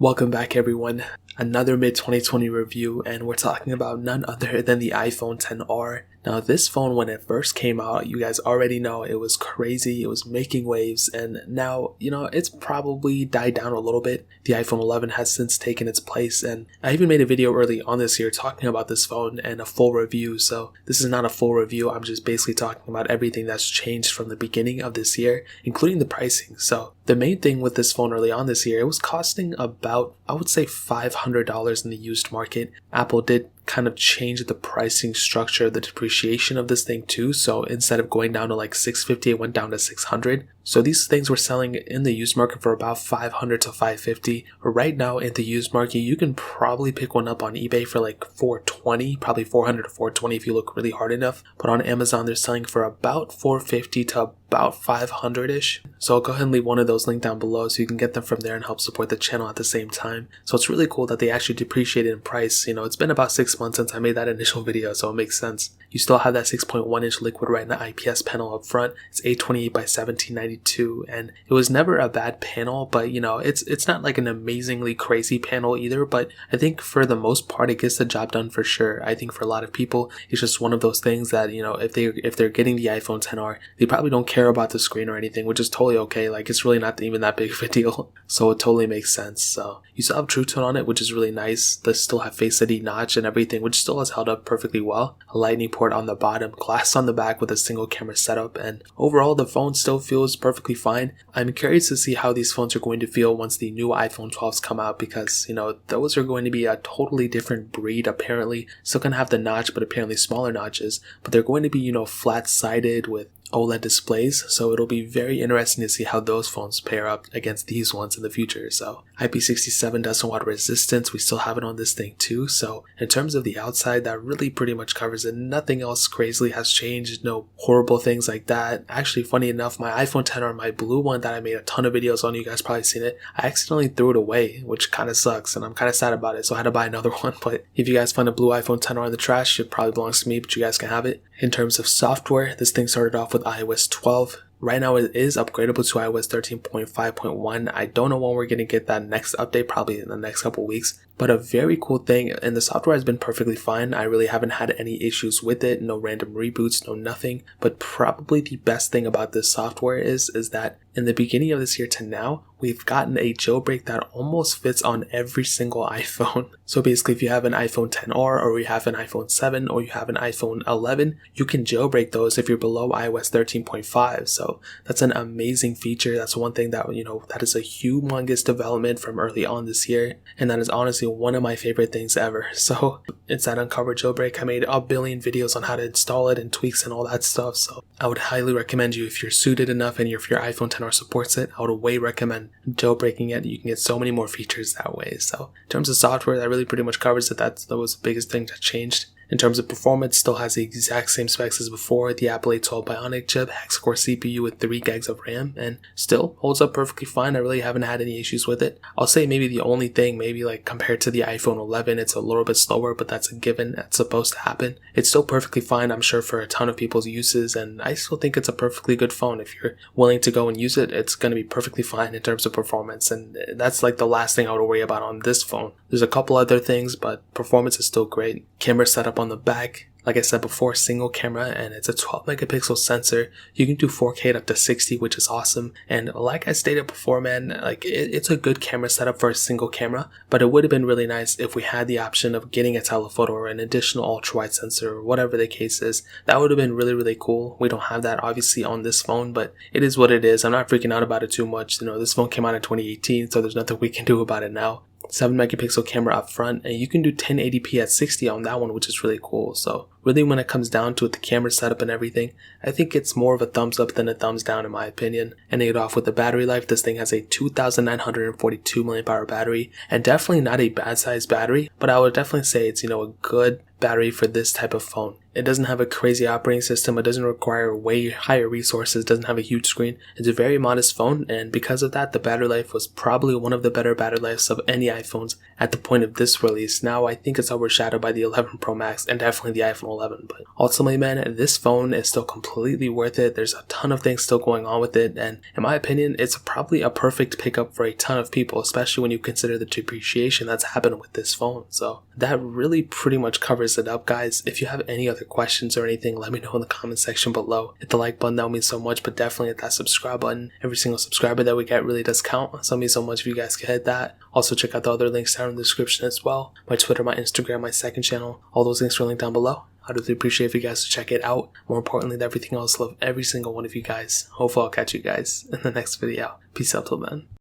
Welcome back everyone, another mid-2020 review, and we're talking about none other than the iPhone XR. Now this phone, when it first came out, you guys already know it was crazy, it was making waves, and now, it's probably died down a little bit. The iPhone 11 has since taken its place, and I even made a video early on this year talking about this phone and a full review, so this is not a full review. I'm just basically talking about everything that's changed from the beginning of this year, including the pricing. So the main thing with this phone early on this year, it was costing about, I would say, $500 in the used market. Apple did kind of change the pricing structure, the depreciation of this thing too. So instead of going down to like $650, it went down to $600. So these things were selling in the used market for about $500 to $550. Right now in the used market, you can probably pick one up on eBay for like $420, probably $400 to $420 if you look really hard enough. But on Amazon, they're selling for about $450 to about $500-ish. So I'll go ahead and leave one of those linked down below so you can get them from there and help support the channel at the same time. So it's really cool that they actually depreciated in price. It's been about 6 months since I made that initial video, so it makes sense. You still have that 6.1 inch liquid retina IPS panel up front. It's 828 by 1792, and it was never a bad panel, but it's not like an amazingly crazy panel either, but I think for the most part it gets the job done for sure. I think for a lot of people it's just one of those things that if they're getting the iPhone XR, they probably don't care about the screen or anything, which is totally okay. Like, it's really not even that big of a deal, so it totally makes sense. So you still have True Tone on it, which is really nice. They still have Face ID notch and everything, which still has held up perfectly well. A lightning port on the bottom, glass on the back with a single camera setup, and overall the phone still feels perfectly fine. I'm curious to see how these phones are going to feel once the new iPhone 12s come out, because those are going to be a totally different breed. Apparently still gonna have the notch, but apparently smaller notches, but they're going to be flat-sided with OLED displays, so it'll be very interesting to see how those phones pair up against these ones in the future. So IP67 dust and water resistance, we still have it on this thing too. So in terms of the outside, that really pretty much covers it. Nothing else crazily has changed, no horrible things like that. Actually, funny enough, my iPhone XR, my blue one that I made a ton of videos on, you guys probably seen it, I accidentally threw it away, which kind of sucks, and I'm kind of sad about it, so I had to buy another one. But if you guys find a blue iPhone XR in the trash, it probably belongs to me, but you guys can have it. In terms of software, this thing started off with iOS 12. Right now it is upgradable to iOS 13.5.1. I don't know when we're going to get that next update, probably in the next couple weeks. But a very cool thing, and the software has been perfectly fine. I really haven't had any issues with it, no random reboots, no nothing. But probably the best thing about this software is that in the beginning of this year to now, we've gotten a jailbreak that almost fits on every single iPhone. So basically, if you have an iPhone XR, or you have an iPhone 7, or you have an iPhone 11, you can jailbreak those if you're below iOS 13.5. So that's an amazing feature. That's one thing that, that is a humongous development from early on this year. And that is honestly one of my favorite things ever. So it's that Uncovered Jailbreak. I made a billion videos on how to install it and tweaks and all that stuff. So I would highly recommend you, if you're suited enough and if your iPhone XR supports it, I would way recommend jailbreaking it. You can get so many more features that way. So in terms of software, that really pretty much covers it. That was the biggest thing that changed. In terms of performance, still has the exact same specs as before, the Apple A12 Bionic chip, hex-core CPU with 3 gigs of RAM, and still holds up perfectly fine. I really haven't had any issues with it. I'll say maybe the only thing, maybe like compared to the iPhone 11, it's a little bit slower, but that's a given. That's supposed to happen. It's still perfectly fine, I'm sure, for a ton of people's uses, and I still think it's a perfectly good phone. If you're willing to go and use it, it's going to be perfectly fine in terms of performance, and that's like the last thing I would worry about on this phone. There's a couple other things, but performance is still great. Camera setup on the back, like I said before, single camera, and it's a 12 megapixel sensor. You can do 4K up to 60, which is awesome. And like I stated before, man, like it's a good camera setup for a single camera, but it would have been really nice if we had the option of getting a telephoto or an additional ultra wide sensor or whatever the case is. That would have been really, really cool. We don't have that obviously on this phone, but it is what it is. I'm not freaking out about it too much. This phone came out in 2018, so there's nothing we can do about it now. 7 megapixel camera up front, and you can do 1080p at 60 on that one, which is really cool. So really, when it comes down to it, the camera setup and everything, I think it's more of a thumbs up than a thumbs down in my opinion. And to get off with the battery life, this thing has a 2,942 mAh battery, and definitely not a bad sized battery, but I would definitely say it's a good battery for this type of phone. It doesn't have a crazy operating system, it doesn't require way higher resources, doesn't have a huge screen. It's a very modest phone, and because of that, the battery life was probably one of the better battery lives of any iPhones at the point of this release. Now I think it's overshadowed by the 11 Pro Max and definitely the iPhone 11, but ultimately, man, this phone is still completely worth it. There's a ton of things still going on with it, and in my opinion, it's probably a perfect pickup for a ton of people, especially when you consider the depreciation that's happened with this phone. So that really pretty much covers it up, guys. If you have any other questions or anything, let me know in the comment section below. Hit the like button, that would mean so much, but definitely hit that subscribe button. Every single subscriber that we get really does count, so it means so much if you guys can hit that. Also check out the other links down in the description as well. My Twitter, my Instagram, my second channel, all those links are linked down below. I'd really appreciate if you guys to check it out. More importantly than everything else, love every single one of you guys. Hopefully I'll catch you guys in the next video. Peace out till then.